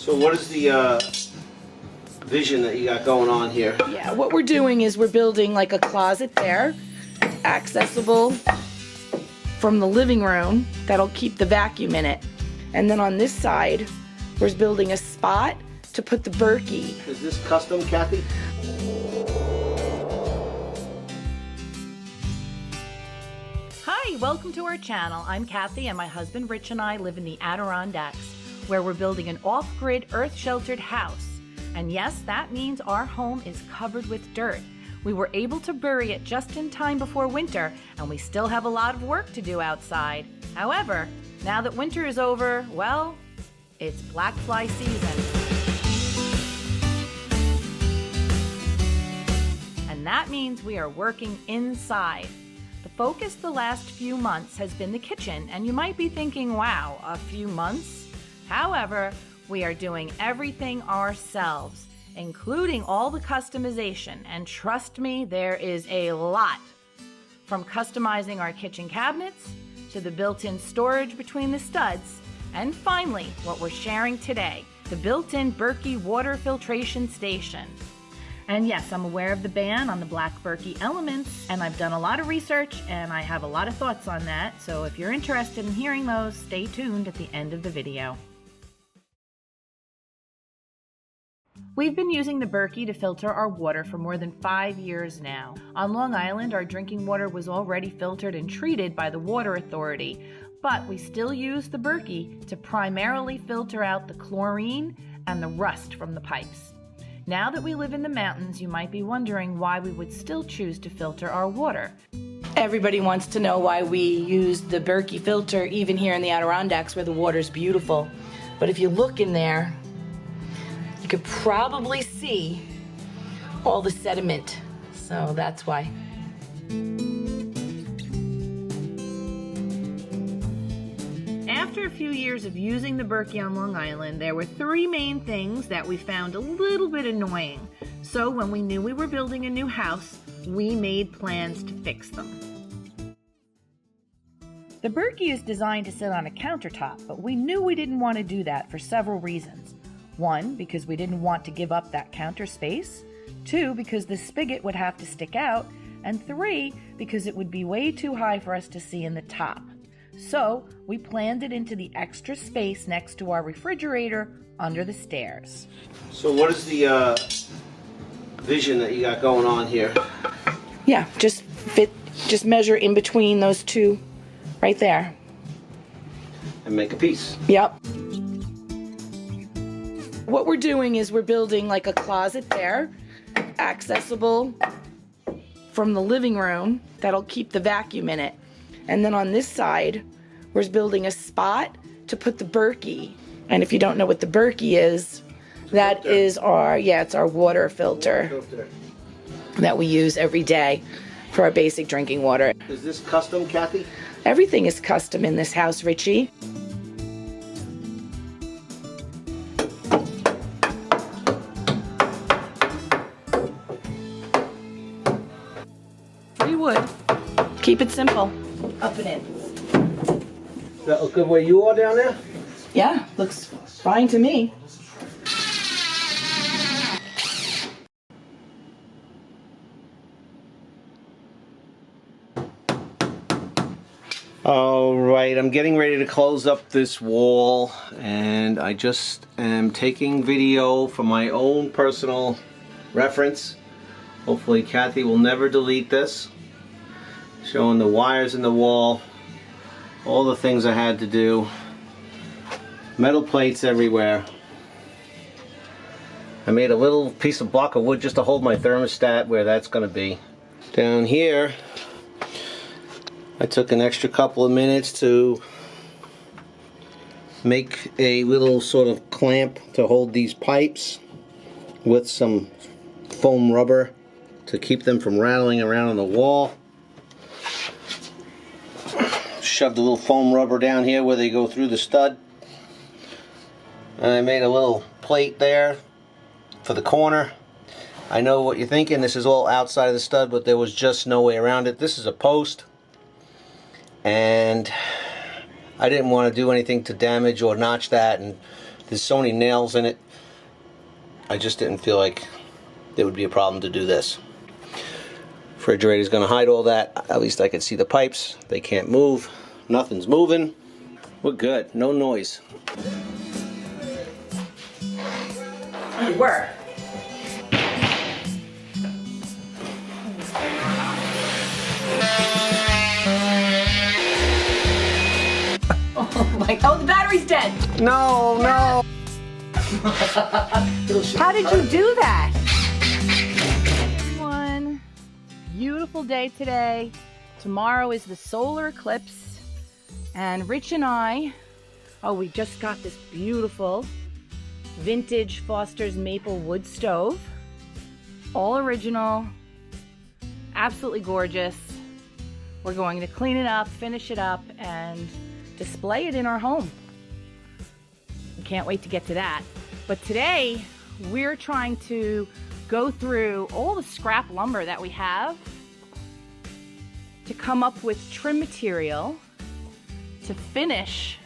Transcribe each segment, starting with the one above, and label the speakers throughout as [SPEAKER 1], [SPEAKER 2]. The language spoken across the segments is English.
[SPEAKER 1] So what is the vision that you got going on here?
[SPEAKER 2] Yeah, what we're doing is we're building like a closet there, accessible from the living room, that'll keep the vacuum in it. And then on this side, we're building a spot to put the Berkey.
[SPEAKER 1] Is this custom, Kathy?
[SPEAKER 3] Hi, welcome to our channel. I'm Kathy and my husband Rich and I live in the Adirondacks, where we're building an off-grid, earth-sheltered house. And yes, that means our home is covered with dirt. We were able to bury it just in time before winter, and we still have a lot of work to do outside. However, now that winter is over, well, it's black fly season. And that means we are working inside. The focus the last few months has been the kitchen, and you might be thinking, wow, a few months? However, we are doing everything ourselves, including all the customization, and trust me, there is a lot. From customizing our kitchen cabinets, to the built-in storage between the studs, and finally, what we're sharing today, the built-in Berkey water filtration station. And yes, I'm aware of the ban on the black Berkey elements, and I've done a lot of research, and I have a lot of thoughts on that, so if you're interested in hearing those, stay tuned at the end of the video. We've been using the Berkey to filter our water for more than 5 years now. On Long Island, our drinking water was already filtered and treated by the Water Authority, but we still use the Berkey to primarily filter out the chlorine and the rust from the pipes. Now that we live in the mountains, you might be wondering why we would still choose to filter our water.
[SPEAKER 2] Everybody wants to know why we use the Berkey filter even here in the Adirondacks where the water's beautiful. But if you look in there, you could probably see all the sediment, so that's why.
[SPEAKER 3] After a few years of using the Berkey on Long Island, there were 3 main things that we found a little bit annoying. So when we knew we were building a new house, we made plans to fix them. The Berkey is designed to sit on a countertop, but we knew we didn't want to do that for several reasons. 1, because we didn't want to give up that counter space. 2, because the spigot would have to stick out. And 3, because it would be way too high for us to see in the top. So we planned it into the extra space next to our refrigerator under the stairs.
[SPEAKER 1] So what is the vision that you got going on here?
[SPEAKER 2] Yeah, just measure in between those two right there.
[SPEAKER 1] And make a piece.
[SPEAKER 2] Yep. What we're doing is we're building like a closet there, accessible from the living room, that'll keep the vacuum in it. And then on this side, we're building a spot to put the Berkey. And if you don't know what the Berkey is, that is our, it's our water filter that we use every day for our basic drinking water.
[SPEAKER 1] Is this custom, Kathy?
[SPEAKER 2] Everything is custom in this house, Richie. Free wood. Keep it simple. Up and in.
[SPEAKER 1] Does that look good where you are down there?
[SPEAKER 2] Yeah, looks fine to me.
[SPEAKER 1] All right, I'm getting ready to close up this wall, and I just am taking video for my own personal reference. Hopefully Kathy will never delete this. Showing the wires in the wall, all the things I had to do. Metal plates everywhere. I made a little piece of block of wood just to hold my thermostat where that's going to be. Down here, I took an extra couple of minutes to make a little sort of clamp to hold these pipes with some foam rubber to keep them from rattling around on the wall. Shoved a little foam rubber down here where they go through the stud. And I made a little plate there for the corner. I know what you're thinking, this is all outside of the stud, but there was just no way around it. This is a post, and I didn't want to do anything to damage or notch that, and There's so many nails in it. I just didn't feel like there would be a problem to do this. Refrigerator's gonna hide all that. At least I can see the pipes. They can't move. Nothing's moving. We're good. No noise.
[SPEAKER 2] Good work. Oh, the battery's dead.
[SPEAKER 1] No, no.
[SPEAKER 3] How did you do that? Everyone, beautiful day today. Tomorrow is the solar eclipse, and Rich and I, we just got this beautiful vintage Foster's maple wood stove. All original, absolutely gorgeous. We're going to clean it up, finish it up, and display it in our home. We can't wait to get to that. But today, we're trying to go through all the scrap lumber that we have to come up with trim material to finish.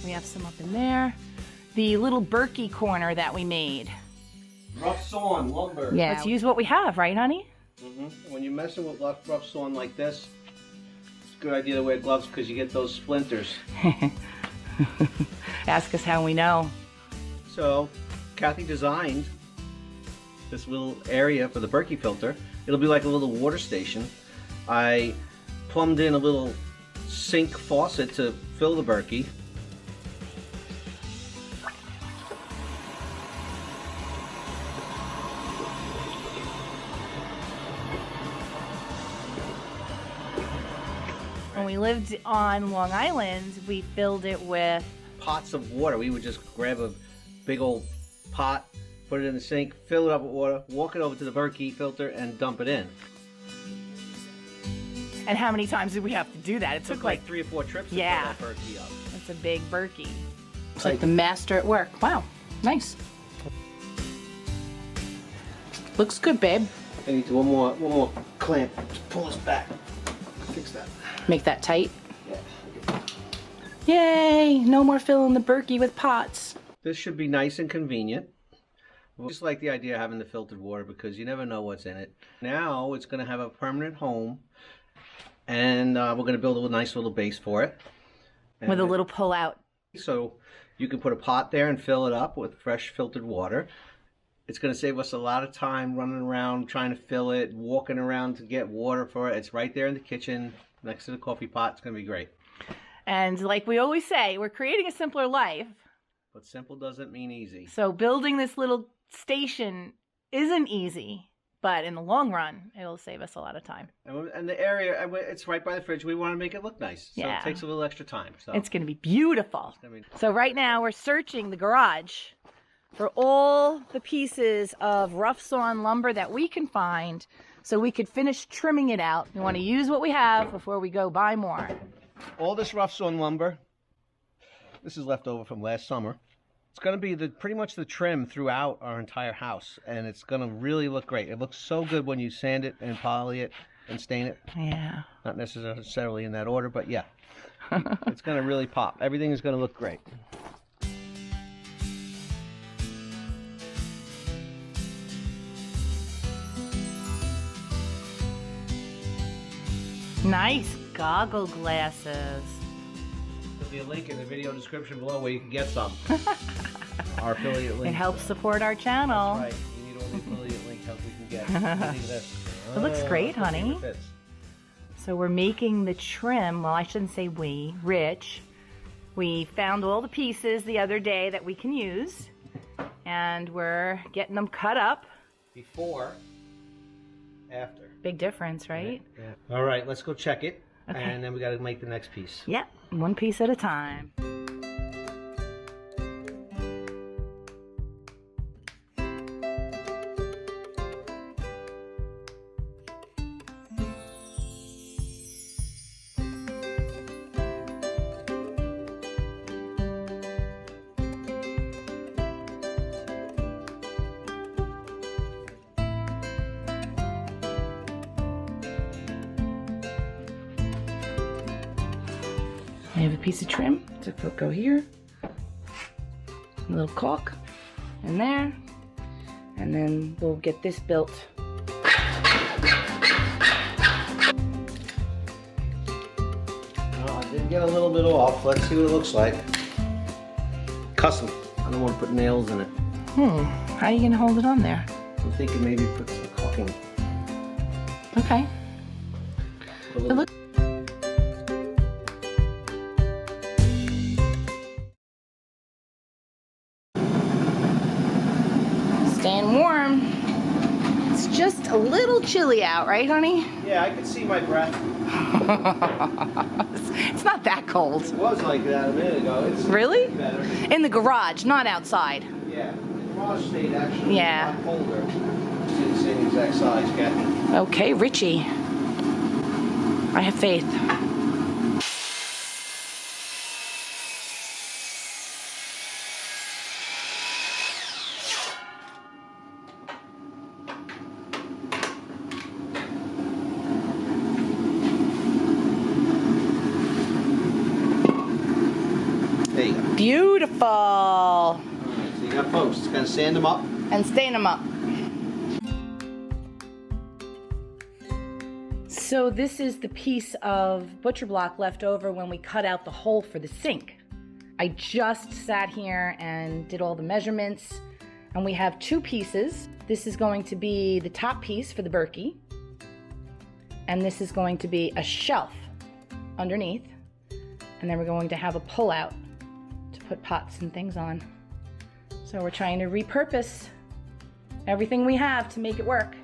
[SPEAKER 3] We have some up in there. The little Berkey corner that we made.
[SPEAKER 1] Rough sawn lumber.
[SPEAKER 3] Yeah. Let's use what we have, right, honey?
[SPEAKER 1] Mm-hmm. When you're messing with rough sawn like this, it's a good idea to wear gloves because you get those splinters.
[SPEAKER 3] Ask us how we know.
[SPEAKER 1] So, Kathie designed this little area for the Berkey filter. It'll be like a little water station. I plumbed in a little sink faucet to fill the Berkey.
[SPEAKER 3] When we lived on Long Island, we filled it with
[SPEAKER 1] Pots of water. We would just grab a big old pot, put it in the sink, fill it up with water, walk it over to the Berkey filter, and dump it in.
[SPEAKER 3] And how many times did we have to do that? It took like
[SPEAKER 1] 3 or 4 trips to
[SPEAKER 3] Yeah.
[SPEAKER 1] fill that Berkey up.
[SPEAKER 3] It's a big Berkey.
[SPEAKER 2] It's like the master at work. Wow, nice. Looks good, babe.
[SPEAKER 1] I need to one more clamp. Just pull this back. Fix that.
[SPEAKER 2] Make that tight.
[SPEAKER 1] Yeah.
[SPEAKER 2] Yay! No more filling the Berkey with pots.
[SPEAKER 1] This should be nice and convenient. I just like the idea of having the filtered water because you never know what's in it. Now it's going to have a permanent home, and we're going to build a nice little base for it.
[SPEAKER 3] With a little pull out.
[SPEAKER 1] So you can put a pot there and fill it up with fresh filtered water. It's going to save us a lot of time running around trying to fill it, walking around to get water for it. It's right there in the kitchen next to the coffee pot. It's going to be great.
[SPEAKER 3] And like we always say, we're creating a simpler life.
[SPEAKER 1] But simple doesn't mean easy.
[SPEAKER 3] So building this little station isn't easy, but in the long run, it'll save us a lot of time.
[SPEAKER 1] And the area, it's right by the fridge. We want to make it look nice. So
[SPEAKER 3] Yeah.
[SPEAKER 1] it takes a little extra time. So
[SPEAKER 3] It's going to be beautiful.
[SPEAKER 1] I mean,
[SPEAKER 3] So right now we're searching the garage for all the pieces of rough sawn lumber that we can find so we could finish trimming it out. We want to use what we have before we go buy more.
[SPEAKER 1] all this rough sawn lumber, this is left over from last summer. It's going to be pretty much the trim throughout our entire house, and it's going to really look great. It looks so good when you sand it and poly it and stain it.
[SPEAKER 3] Yeah.
[SPEAKER 1] Not necessarily in that order, but yeah. It's going to really pop. Everything is going to look great.
[SPEAKER 3] Nice goggle glasses.
[SPEAKER 1] There'll be a link in the video description below where you can get some. Our affiliate link.
[SPEAKER 3] It helps support our channel.
[SPEAKER 1] That's right. We need all the affiliate link help we can get. Look at this.
[SPEAKER 3] It looks great, honey.
[SPEAKER 1] It fits.
[SPEAKER 3] So we're making the trim. Well, I shouldn't say we. Rich. We found all the pieces the other day that we can use, and we're getting them cut up.
[SPEAKER 1] Before, after.
[SPEAKER 3] Big difference, right?
[SPEAKER 1] Yeah. All right, let's go check it,
[SPEAKER 3] Okay.
[SPEAKER 1] and then we got to make the next piece.
[SPEAKER 3] Yep, one piece at a time.
[SPEAKER 2] I have a piece of trim to go here. A little caulk in there, and then we'll get this built.
[SPEAKER 1] I did get a little bit off. Let's see what it looks like. Custom. I don't want to put nails in it.
[SPEAKER 2] How are you gonna hold it on there?
[SPEAKER 1] I'm thinking maybe put some caulking.
[SPEAKER 2] Okay. It looks staying warm. It's just a little chilly out, right, honey?
[SPEAKER 1] Yeah, I can see my breath.
[SPEAKER 2] It's not that cold.
[SPEAKER 1] It was like that a minute ago. It's
[SPEAKER 2] Really?
[SPEAKER 1] better.
[SPEAKER 2] In the garage, not outside.
[SPEAKER 1] Yeah, the garage stayed actually
[SPEAKER 2] Yeah.
[SPEAKER 1] a lot colder. It's the same exact size, Kathy.
[SPEAKER 2] Okay, Richie. I have faith.
[SPEAKER 1] There you go.
[SPEAKER 2] Beautiful.
[SPEAKER 1] Alright, so you got posts. Gotta sand them up.
[SPEAKER 2] And stain them up. So this is the piece of butcher block left over when we cut out the hole for the sink. I just sat here and did all the measurements, and we have two pieces. This is going to be the top piece for the Berkey, and this is going to be a shelf underneath, and then we're going to have a pull-out to put pots and things on. So we're trying to repurpose everything we have to make it work.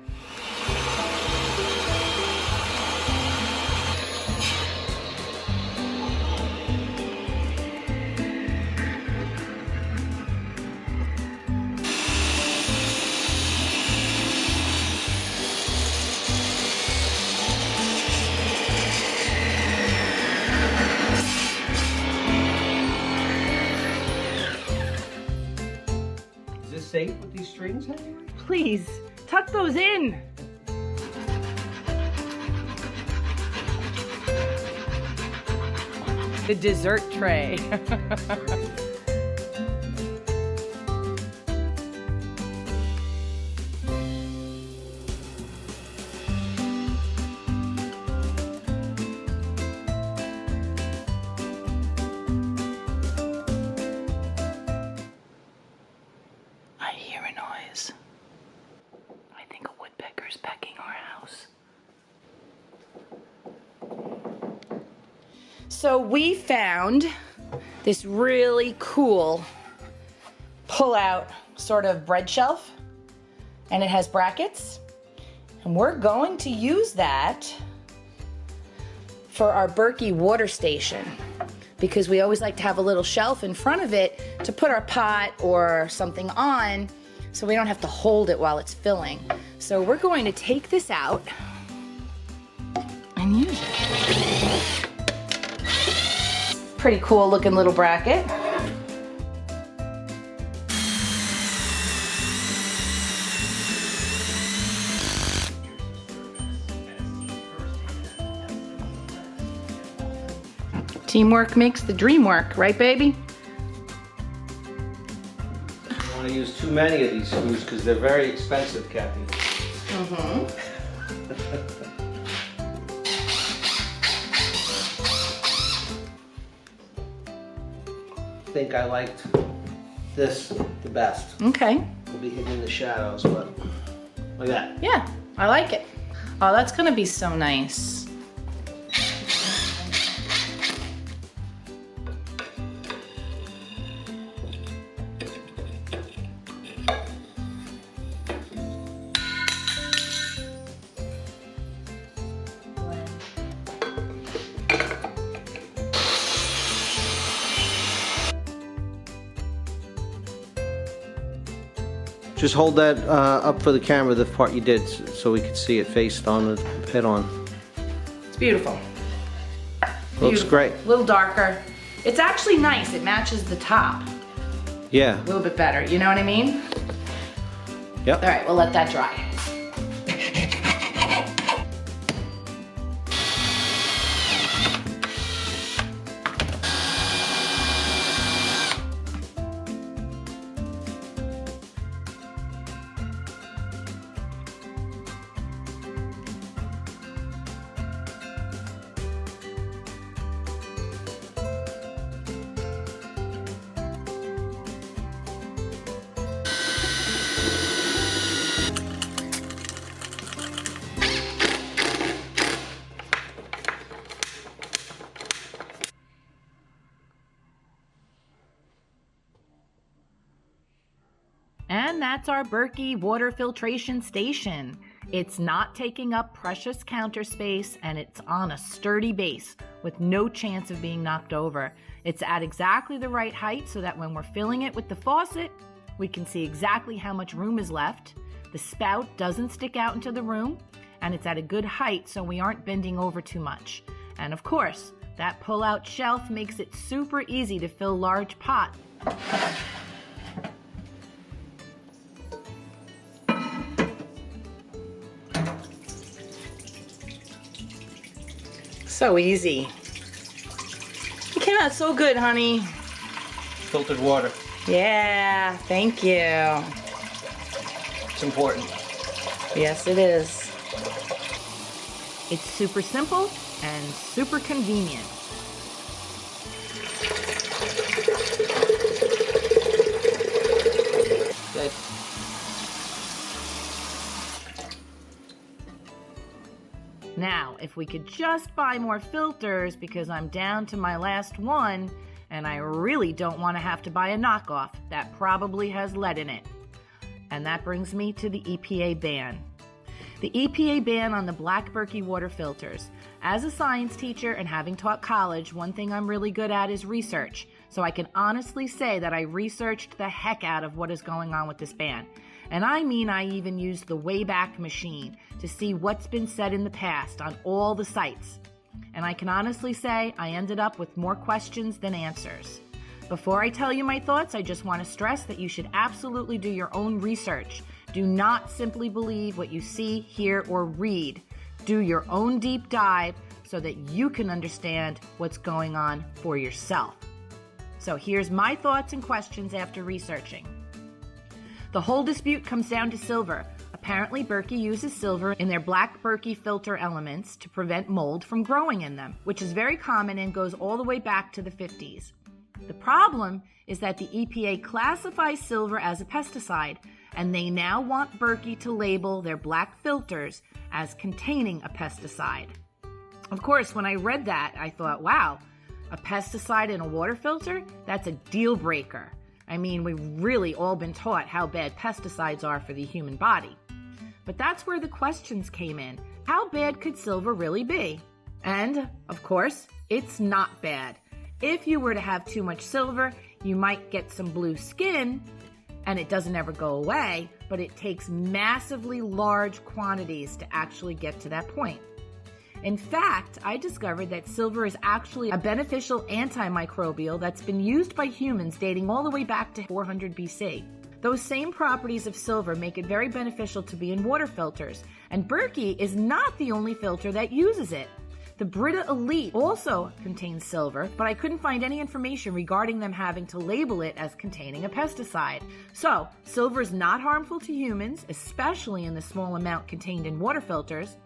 [SPEAKER 1] Is this safe with these strings hanging?
[SPEAKER 2] Please, tuck those in. The dessert tray. I hear a noise. I think a woodpecker's pecking our house. So we found this really cool pull-out sort of bread shelf, and it has brackets, and we're going to use that for our Berkey water station, because we always like to have a little shelf in front of it to put our pot or something on, so we don't have to hold it while it's filling. So we're going to take this out and use it. Pretty cool looking little bracket. Teamwork makes the dream work, right, baby?
[SPEAKER 1] You don't want to use too many of these screws because they're very expensive, Kathy. I think I liked this the best.
[SPEAKER 2] Okay.
[SPEAKER 1] It'll be hidden in the shadows, but like that.
[SPEAKER 2] Yeah, I like it. Oh, that's gonna be so nice.
[SPEAKER 1] Just hold that up for the camera, the part you did, so we could see it faced on the head on.
[SPEAKER 2] It's beautiful.
[SPEAKER 1] Looks great.
[SPEAKER 2] A little darker. It's actually nice. It matches the top
[SPEAKER 1] Yeah.
[SPEAKER 2] a little bit better. You know what I mean?
[SPEAKER 1] Yep.
[SPEAKER 2] All right, we'll let that dry.
[SPEAKER 3] And that's our Berkey water filtration station. It's not taking up precious counter space, and it's on a sturdy base with no chance of being knocked over. It's at exactly the right height so that when we're filling it with the faucet, we can see exactly how much room is left. The spout doesn't stick out into the room, and it's at a good height so we aren't bending over too much. And of course, that pull-out shelf makes it super easy to fill large pots.
[SPEAKER 2] So easy. It came out so good, honey.
[SPEAKER 1] Filtered water.
[SPEAKER 2] Yeah, thank you.
[SPEAKER 1] It's important.
[SPEAKER 2] Yes, it is.
[SPEAKER 3] It's super simple and super convenient.
[SPEAKER 1] Good.
[SPEAKER 3] Now, if we could just buy more filters, because I'm down to my last one, and I really don't want to have to buy a knockoff that probably has lead in it. And that brings me to the EPA ban. The EPA ban on the black Berkey water filters. As a science teacher and having taught college, one thing I'm really good at is research. So I can honestly say that I researched the heck out of what is going on with this ban. And I mean, I even used the Wayback Machine to see what's been said in the past on all the sites. And I can honestly say I ended up with more questions than answers. Before I tell you my thoughts, I just want to stress that you should absolutely do your own research. Do not simply believe what you see, hear, or read. Do your own deep dive so that you can understand what's going on for yourself. So here's my thoughts and questions after researching. The whole dispute comes down to silver. Apparently, Berkey uses silver in their black Berkey filter elements to prevent mold from growing in them, which is very common and goes all the way back to the 50s. The problem is that the EPA classifies silver as a pesticide, and they now want Berkey to label their black filters as containing a pesticide. Of course, when I read that, I thought, wow, a pesticide in a water filter? That's a deal breaker. I mean, we've really all been taught how bad pesticides are for the human body. But that's where the questions came in. How bad could silver really be? And, of course, it's not bad. If you were to have too much silver, you might get some blue skin, and it doesn't ever go away, but it takes massively large quantities to actually get to that point. In fact, I discovered that silver is actually a beneficial antimicrobial that's been used by humans dating all the way back to 400 BC. Those same properties of silver make it very beneficial to be in water filters, and Berkey is not the only filter that uses it. The Brita Elite also contains silver, but I couldn't find any information regarding them having to label it as containing a pesticide. So, silver is not harmful to humans, especially in the small amount contained in water filters,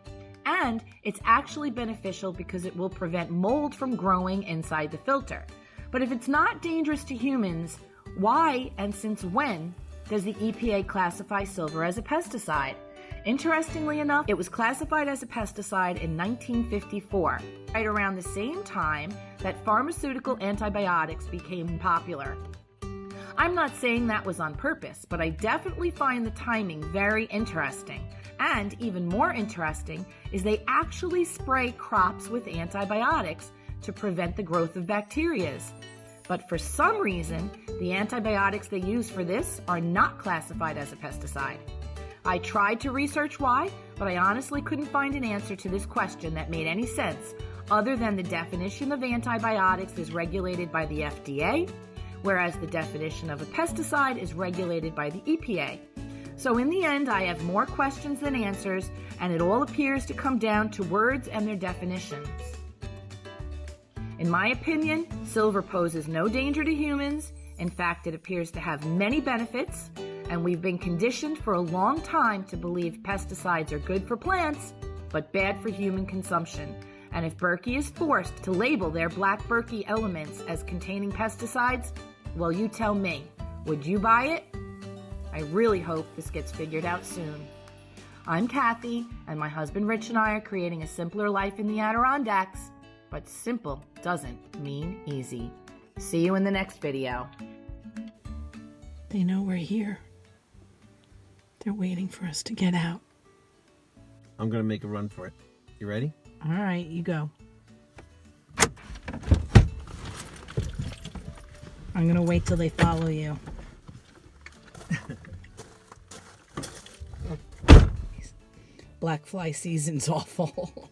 [SPEAKER 3] and it's actually beneficial because it will prevent mold from growing inside the filter. But if it's not dangerous to humans, why and since when does the EPA classify silver as a pesticide? Interestingly enough, it was classified as a pesticide in 1954, right around the same time that pharmaceutical antibiotics became popular. I'm not saying that was on purpose, but I definitely find the timing very interesting. And even more interesting is they actually spray crops with antibiotics to prevent the growth of bacteria. But for some reason, the antibiotics they use for this are not classified as a pesticide. I tried to research why, but I honestly couldn't find an answer to this question that made any sense, other than the definition of antibiotics is regulated by the FDA, whereas the definition of a pesticide is regulated by the EPA. So in the end, I have more questions than answers, and it all appears to come down to words and their definitions. In my opinion, silver poses no danger to humans. In fact, it appears to have many benefits, and we've been conditioned for a long time to believe pesticides are good for plants, but bad for human consumption. And if Berkey is forced to label their black Berkey elements as containing pesticides, well, you tell me, would you buy it? I really hope this gets figured out soon. I'm Kathie, and my husband Rich and I are creating a simpler life in the Adirondacks. But simple doesn't mean easy. See you in the next video.
[SPEAKER 2] They know we're here. They're waiting for us to get out.
[SPEAKER 1] I'm gonna make a run for it. You ready?
[SPEAKER 2] All right, you go. I'm gonna wait till they follow you. Black fly season's awful.